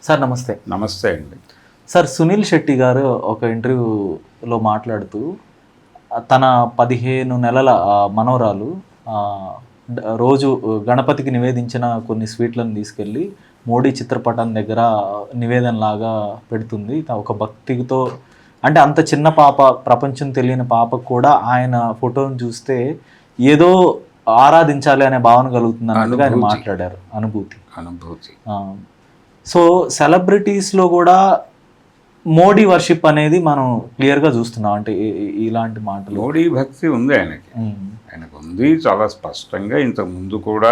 Sir నమస్తే. నమస్తే అండి. సార్ సునీల్ శెట్టి గారు ఒక ఇంటర్వ్యూలో మాట్లాడుతూ తన 15 నెలల మనవరాలు రోజు గణపతికి నివేదించిన కొన్ని స్వీట్లను తీసుకెళ్ళి మోడీ చిత్రపటం దగ్గర నివేదనలాగా పెడుతుంది. ఒక భక్తితో, అంటే అంత చిన్న పాప, ప్రపంచం తెలియని పాపకు కూడా ఆయన ఫోటోని చూస్తే ఏదో ఆరాధించాలి అనే భావన కలుగుతుంది అన్నట్టుగా ఆయన మాట్లాడారు. అనుభూతి. సో సెలబ్రిటీస్లో కూడా మోడీ వర్షిప్ అనేది మనం క్లియర్గా చూస్తున్నాం. అంటే ఇలాంటి మాటలు, మోడీ భక్తి ఉంది ఆయనకు ఉంది చాలా స్పష్టంగా. ఇంతకు ముందు కూడా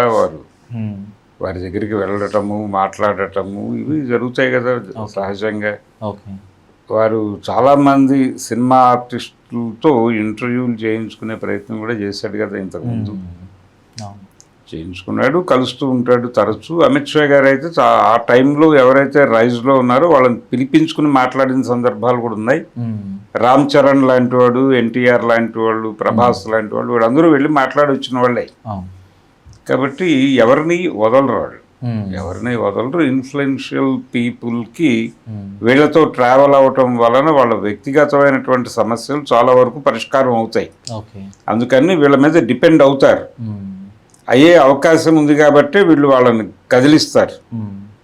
వారి దగ్గరికి వెళ్ళటము, మాట్లాడటము ఇవి జరుగుతాయి కదా సహజంగా. వారు చాలామంది సినిమా ఆర్టిస్టులతో ఇంటర్వ్యూలు చేయించుకునే ప్రయత్నం కూడా చేశాడు కదా ఇంతకుముందు. చేయించుకున్నాడు, కలుస్తూ ఉంటాడు తరచూ. అమిత్ షా గారు అయితే ఆ టైంలో ఎవరైతే రైజ్లో ఉన్నారో వాళ్ళని పిలిపించుకుని మాట్లాడిన సందర్భాలు కూడా ఉన్నాయి. రామ్ చరణ్ లాంటి వాడు, ఎన్టీఆర్ లాంటి వాళ్ళు, ప్రభాస్ లాంటి వాళ్ళు, వీళ్ళందరూ వెళ్ళి మాట్లాడి వచ్చిన వాళ్ళే. కాబట్టి ఎవరిని వదలరు. ఇన్ఫ్లుయెన్షియల్ పీపుల్కి వీళ్ళతో ట్రావెల్ అవటం వలన వాళ్ళ వ్యక్తిగతమైనటువంటి సమస్యలు చాలా వరకు పరిష్కారం అవుతాయి. అందుకని వీళ్ళ మీద డిపెండ్ అవుతారు. అయ్యే అవకాశం ఉంది కాబట్టి వీళ్ళు వాళ్ళని కదిలిస్తారు.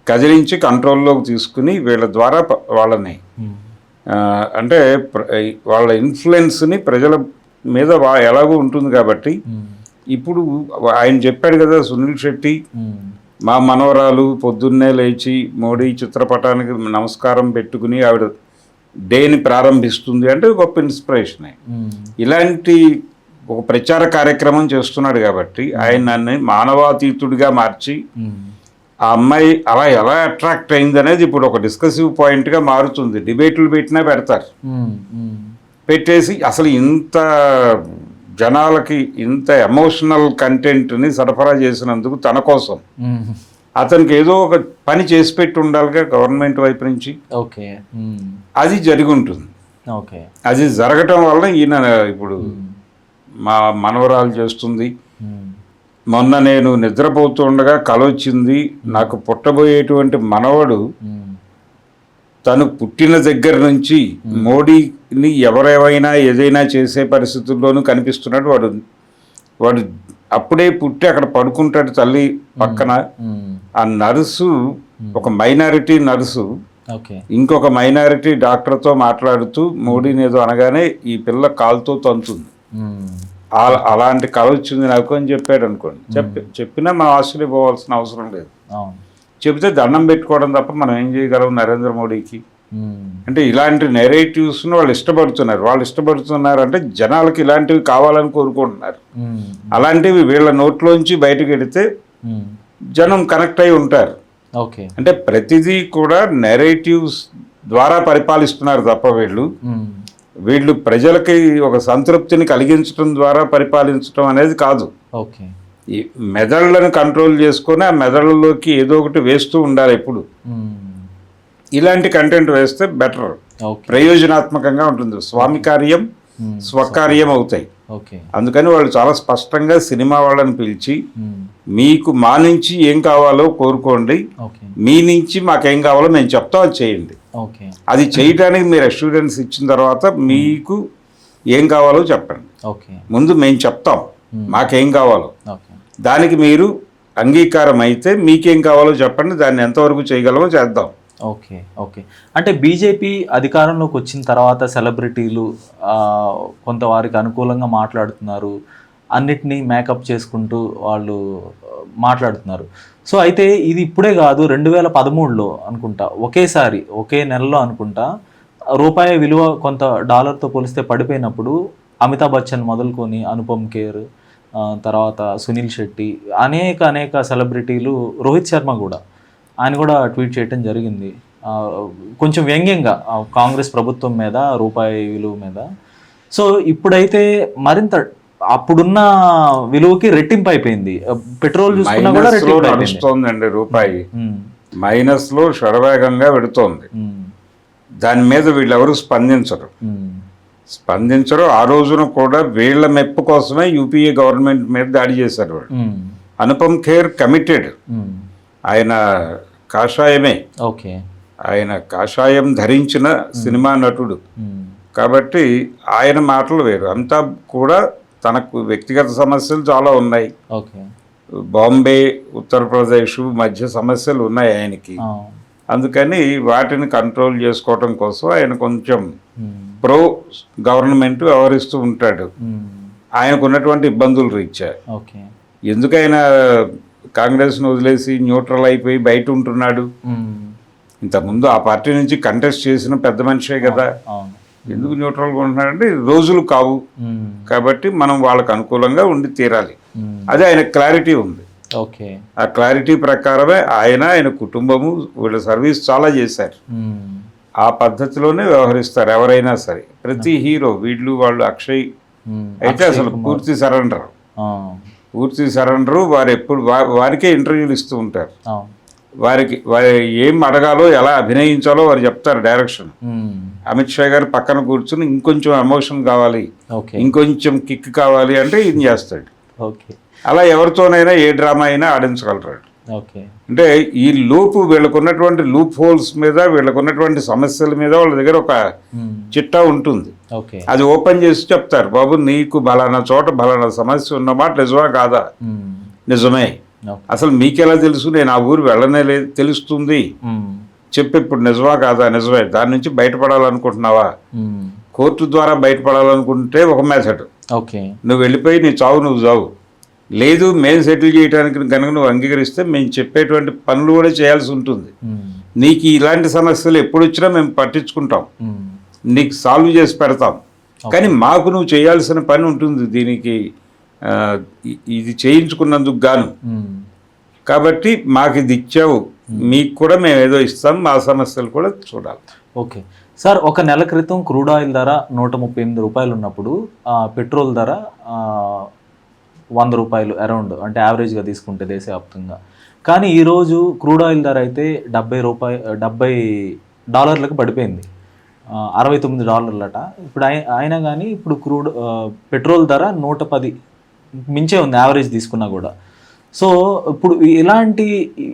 కదిలించి కంట్రోల్లోకి తీసుకుని వీళ్ళ ద్వారా వాళ్ళని అంటే వాళ్ళ ఇన్ఫ్లుయెన్స్ని ప్రజల మీద ఎలాగో ఉంటుంది కాబట్టి ఇప్పుడు ఆయన చెప్పాడు కదా సునీల్ శెట్టి, మా మనవరాలు పొద్దున్నే లేచి మోడీ చిత్రపటానికి నమస్కారం పెట్టుకుని ఆవిడ డేని ప్రారంభిస్తుంది అంటే గొప్ప ఇన్స్పిరేషనే. ఇలాంటి ఒక ప్రచార కార్యక్రమం చేస్తున్నాడు కాబట్టి ఆయన మానవాతీతుడిగా మార్చి ఆ అమ్మాయి అలా ఎలా అట్రాక్ట్ అయింది అనేది ఇప్పుడు ఒక డిస్కసివ్ పాయింట్గా మారుతుంది. డిబేట్లు పెట్టినా పెడతారు. పెట్టేసి అసలు ఇంత జనాలకి ఇంత ఎమోషనల్ కంటెంట్ని సరఫరా చేసినందుకు తన కోసం అతనికి ఏదో ఒక పని చేసి పెట్టి ఉండాలిగా గవర్నమెంట్ వైపు నుంచి. అది జరిగి ఉంటుంది. అది జరగటం వల్ల ఈయన ఇప్పుడు మా మనవరాలు చేస్తుంది. మొన్న నేను నిద్రపోతూ ఉండగా కల వచ్చింది, నాకు పుట్టబోయేటువంటి మనవడు తను పుట్టిన దగ్గర నుంచి మోడీని ఎవరేమైనా ఏదైనా చేసే పరిస్థితుల్లోనూ కనిపిస్తున్నాడు. వాడు అప్పుడే పుట్టి అక్కడ పడుకుంటాడు తల్లి పక్కన. ఆ నర్సు ఒక మైనారిటీ నర్సు ఇంకొక మైనారిటీ డాక్టర్తో మాట్లాడుతూ మోడీని ఏదో అనగానే ఈ పిల్ల కాలుతో తంతుంది. అలాంటి కళ వచ్చింది నాకు అని చెప్పాడు అనుకోండి. చెప్పినా మనం ఆశ్చర్యపోవాల్సిన అవసరం లేదు. చెబితే దండం పెట్టుకోవడం తప్ప మనం ఏం చేయగలం నరేంద్ర మోడీకి. అంటే ఇలాంటి నెరేటివ్స్ను వాళ్ళు ఇష్టపడుతున్నారు అంటే జనాలకి ఇలాంటివి కావాలని కోరుకుంటున్నారు. అలాంటివి వీళ్ళ నోట్లోంచి బయటకు వెడితే జనం కనెక్ట్ అయి ఉంటారు. అంటే ప్రతిదీ కూడా నెరేటివ్స్ ద్వారా పరిపాలిస్తున్నారు తప్ప వీళ్ళు ప్రజలకి ఒక సంతృప్తిని కలిగించడం ద్వారా పరిపాలించడం అనేది కాదు. ఈ మెదళ్లను కంట్రోల్ చేసుకొని ఆ మెదళ్ళలోకి ఏదో ఒకటి వేస్తూ ఉండాలి ఎప్పుడు. ఇలాంటి కంటెంట్ వేస్తే బెటర్, ప్రయోజనాత్మకంగా ఉంటుంది. స్వామి కార్యం స్వకార్యం అవుతాయి. అందుకని వాళ్ళు చాలా స్పష్టంగా సినిమా వాళ్ళని పిలిచి మీకు మా నుంచి ఏం కావాలో కోరుకోండి, మీ నుంచి మాకేం కావాలో మేము చెప్తాం, అది చేయండి. అది చేయడానికి మీరు అష్యూరెన్స్ ఇచ్చిన తర్వాత మీకు ఏం కావాలో చెప్పండి. ముందు మేము చెప్తాం మాకేం కావాలో, దానికి మీరు అంగీకారం అయితే మీకేం కావాలో చెప్పండి, దాన్ని ఎంతవరకు చేయగలమో చేద్దాం. అంటే బీజేపీ అధికారంలోకి వచ్చిన తర్వాత సెలబ్రిటీలు కొంత వారికి అనుకూలంగా మాట్లాడుతున్నారు, అన్నిటినీ మేకప్ చేసుకుంటూ వాళ్ళు మాట్లాడుతున్నారు. సో అయితే ఇది ఇప్పుడే కాదు, 2013లో అనుకుంటా ఒకే నెలలో అనుకుంటా రూపాయి విలువ కొంత డాలర్తో పోలిస్తే పడిపోయినప్పుడు అమితాబ్ బచ్చన్ మొదలుకొని అనుపమ్ ఖేర్, తర్వాత సునీల్ శెట్టి, అనేక సెలబ్రిటీలు, రోహిత్ శర్మ కూడా, ఆయన కూడా ట్వీట్ చేయటం జరిగింది కొంచెం వ్యంగ్యంగా కాంగ్రెస్ ప్రభుత్వం మీద, రూపాయి విలువ మీద. సో ఇప్పుడైతే మరింత అప్పుడున్న విలువకి రెట్టింపు అయిపోయింది. పెట్రోల్ చూసుకున్నా కూడా నడుస్తోందండి, రూపాయి మైనస్ లో శరవేగంగా పెడుతోంది. దాని మీద వీళ్ళెవరు స్పందించరు. ఆ రోజున కూడా వీళ్ళ మెప్పు కోసమే యూపీఏ గవర్నమెంట్ మీద దాడి చేశారు వాళ్ళు. అనుపమ్ ఖేర్ కమిటెడ్, ఆయన కాషాయమే. ఆయన కాషాయం ధరించిన సినిమా నటుడు కాబట్టి ఆయన మాటలు వేరు. అంతా కూడా తనకు వ్యక్తిగత సమస్యలు చాలా ఉన్నాయి. ఓకే. బాంబే, ఉత్తరప్రదేశ్ మధ్య సమస్యలు ఉన్నాయి ఆయనకి. అందుకని వాటిని కంట్రోల్ చేసుకోవటం కోసం ఆయన కొంచెం ప్రో గవర్నమెంట్ వ్యవహరిస్తూ ఉంటాడు. ఆయనకు ఉన్నటువంటి ఇబ్బందులు రీత్యా. ఎందుకైనా కాంగ్రెస్ను వదిలేసి న్యూట్రల్ అయిపోయి బయట ఉంటున్నాడు. ఇంతకుముందు ఆ పార్టీ నుంచి కంటెస్ట్ చేసిన పెద్ద మనిషే కదా. ఎందుకు న్యూట్రల్గా ఉంటున్నాడంటే రోజులు కావు కాబట్టి మనం వాళ్ళకు అనుకూలంగా ఉండి తీరాలి. అదే ఆయన క్లారిటీ ఉంది. ఆ క్లారిటీ ప్రకారమే ఆయన కుటుంబము వీళ్ళ సర్వీస్ చాలా చేశారు. ఆ పద్ధతిలోనే వ్యవహరిస్తారు ఎవరైనా సరే. ప్రతి హీరో వీళ్ళు వాళ్ళు అక్షయ్ అయితే అసలు పూర్తి సరెండరు. వారు ఎప్పుడు వారికే ఇంటర్వ్యూలు ఇస్తూ ఉంటారు. వారికి ఏం అడగాలో ఎలా అభినయించాలో వారు చెప్తారు డైరెక్షన్. అమిత్ షా గారు పక్కన కూర్చుని ఇంకొంచెం ఎమోషన్ కావాలి, ఇంకొంచెం కిక్ కావాలి అంటే ఇది చేస్తాడు. అలా ఎవరితోనైనా ఏ డ్రామా అయినా ఆడించగలరాడు. అంటే ఈ వీళ్ళకున్నటువంటి లూప్ హోల్స్ మీద, వీళ్ళకున్నటువంటి సమస్యల మీద వాళ్ళ దగ్గర ఒక చిట్టా ఉంటుంది. అది ఓపెన్ చేసి చెప్తారు, బాబు నీకు బలానా చోట బలానా సమస్య ఉన్నమాట నిజమా కాదా? నిజమే. అసలు మీకెలా తెలుసు? నేను ఆ ఊరు వెళ్ళనే లేదు, తెలుస్తుంది. చెప్పి ఇప్పుడు నిజమా కాదా? నిజమే. దాని నుంచి బయటపడాలనుకుంటున్నావా? కోర్టు ద్వారా బయటపడాలనుకుంటే ఒక మెథడ్, నువ్వు వెళ్ళిపోయి నీ చావు నువ్వు చావు. లేదు మేము సెటిల్ చేయడానికి కనుక నువ్వు అంగీకరిస్తే మేము చెప్పేటువంటి పనులు కూడా చేయాల్సి ఉంటుంది. నీకు ఇలాంటి సమస్యలు ఎప్పుడు వచ్చినా మేము పట్టించుకుంటాం, నీకు సాల్వ్ చేసి పెడతాం. కానీ మాకు నువ్వు చేయాల్సిన పని ఉంటుంది దీనికి, ఇది చేయించుకున్నందుకు గాను. కాబట్టి మాకు ఇది ఇచ్చావు, మీకు కూడా మేము ఏదో ఇస్తాం, మా సమస్యలు కూడా చూడాలి. ఓకే సార్, ఒక నెల క్రితం క్రూడ్ ఆయిల్ ధర 138 రూపాయలు ఉన్నప్పుడు పెట్రోల్ ధర 100 రూపాయలు అరౌండ్, అంటే యావరేజ్గా తీసుకుంటే దేశవ్యాప్తంగా. కానీ ఈరోజు క్రూడ్ ఆయిల్ ధర అయితే $70 పడిపోయింది, $69 ఇప్పుడు. అయినా కానీ ఇప్పుడు పెట్రోల్ ధర 110 మించే ఉంది యావరేజ్ తీసుకున్నా కూడా. సో ఇప్పుడు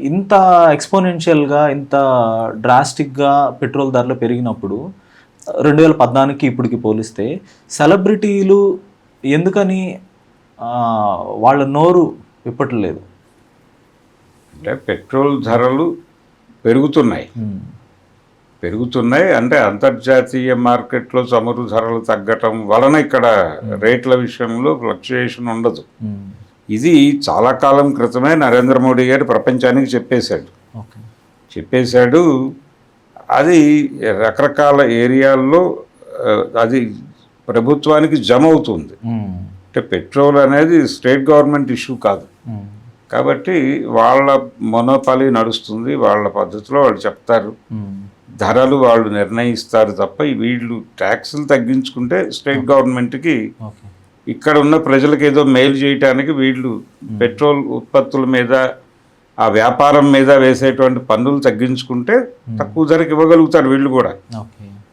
ఇంత ఎక్స్పోనెన్షియల్గా, ఇంత డ్రాస్టిక్గా పెట్రోల్ ధరలు పెరిగినప్పుడు 2014కి ఇప్పటికి పోలిస్తే సెలబ్రిటీలు ఎందుకని వాళ్ళ నోరు విప్పట్లేదు? అంటే పెట్రోల్ ధరలు పెరుగుతున్నాయి అంటే అంతర్జాతీయ మార్కెట్లో చమురు ధరలు తగ్గటం వలన ఇక్కడ రేట్ల విషయంలో ఫ్లక్చుయేషన్ ఉండదు. ఇది చాలా కాలం క్రితమే నరేంద్ర మోడీ గారు ప్రపంచానికి చెప్పేశాడు. అది రకరకాల ఏరియాల్లో అది ప్రభుత్వానికి జమ అవుతుంది. అంటే పెట్రోల్ అనేది స్టేట్ గవర్నమెంట్ ఇష్యూ కాదు కాబట్టి వాళ్ళ మొనోపాలీ నడుస్తుంది, వాళ్ళ పద్ధతిలో వాళ్ళు చెప్తారు, ధరలు వాళ్ళు నిర్ణయిస్తారు తప్ప వీళ్ళు ట్యాక్సులు తగ్గించుకుంటే స్టేట్ గవర్నమెంట్కి ఇక్కడ ఉన్న ప్రజలకు ఏదో మేలు చేయటానికి వీళ్ళు పెట్రోల్ ఉత్పత్తుల మీద, ఆ వ్యాపారం మీద వేసేటువంటి పన్నులు తగ్గించుకుంటే తక్కువ ధరకు ఇవ్వగలుగుతారు వీళ్ళు కూడా.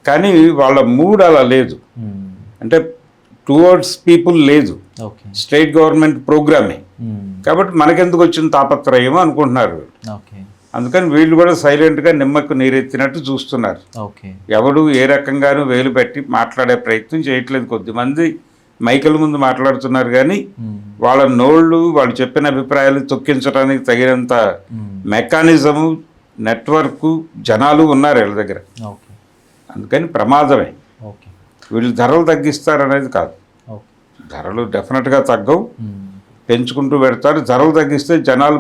కానీ వాళ్ళ మూడ్ అలా లేదు, అంటే టువర్డ్స్ పీపుల్ లేదు, స్టేట్ గవర్నమెంట్ ప్రోగ్రామే. కాబట్టి మనకెందుకు వచ్చిన తాపత్రయమో అనుకుంటున్నారు. అందుకని వీళ్ళు కూడా సైలెంట్గా నిమ్మకు నీరెత్తినట్టు చూస్తున్నారు. ఎవడు ఏ రకంగానూ వేలు పెట్టి మాట్లాడే ప్రయత్నం చేయట్లేదు. కొద్దిమంది మైకుల ముందు మాట్లాడుతున్నారు కానీ వాళ్ళ నోళ్ళు, వాళ్ళు చెప్పిన అభిప్రాయాలు తొక్కించడానికి తగినంత మెకానిజము, నెట్వర్క్, జనాలు ఉన్నారు వీళ్ళ దగ్గర. అందుకని ప్రమాదమే. వీళ్ళు ధరలు తగ్గిస్తారనేది కాదు, ధరలు డెఫినెట్గా తగ్గవు, పెంచుకుంటూ పెడతారు. ధరలు తగ్గిస్తే జనాలు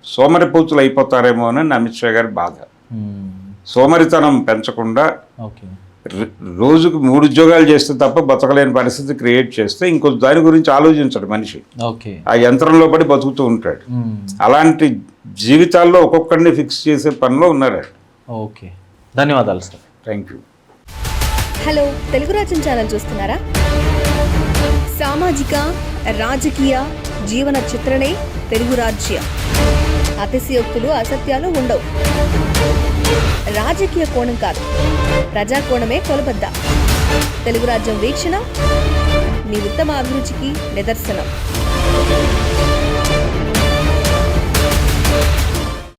సోమరిపోతులు అయిపోతారేమో అని అమిత్ షా గారి బాధ. సోమరితనం పెంచకుండా రోజుకు 3 ఉద్యోగాలు చేస్తే తప్ప బతకలేని పరిస్థితి క్రియేట్ చేస్తే ఇంకో దాని గురించి ఆలోచించడు మనిషి, ఆ యంత్రంలో పడి బతుకుతూ ఉంటాడు. అలాంటి జీవితాల్లో ఒక్కొక్కడిని ఫిక్స్ చేసే పనిలో ఉన్నారు. ఓకే, ధన్యవాదాలు sir. Thank you. Hello, Telugu రాజ్యం ఛానల్ చూస్తున్నారా? సామాజిక, రాజకీయ, జీవన చిత్రణే తెలుగు రాజ్యం. అతిశయోక్తులు, అసత్యాలు ఉండవు. రాజకీయ కోణం కాదు, ప్రజా కోణమే కొలబద్ద. తెలుగు రాజ్యం వీక్షణ మీ ఉత్తమ అభిరుచికి నిదర్శనం.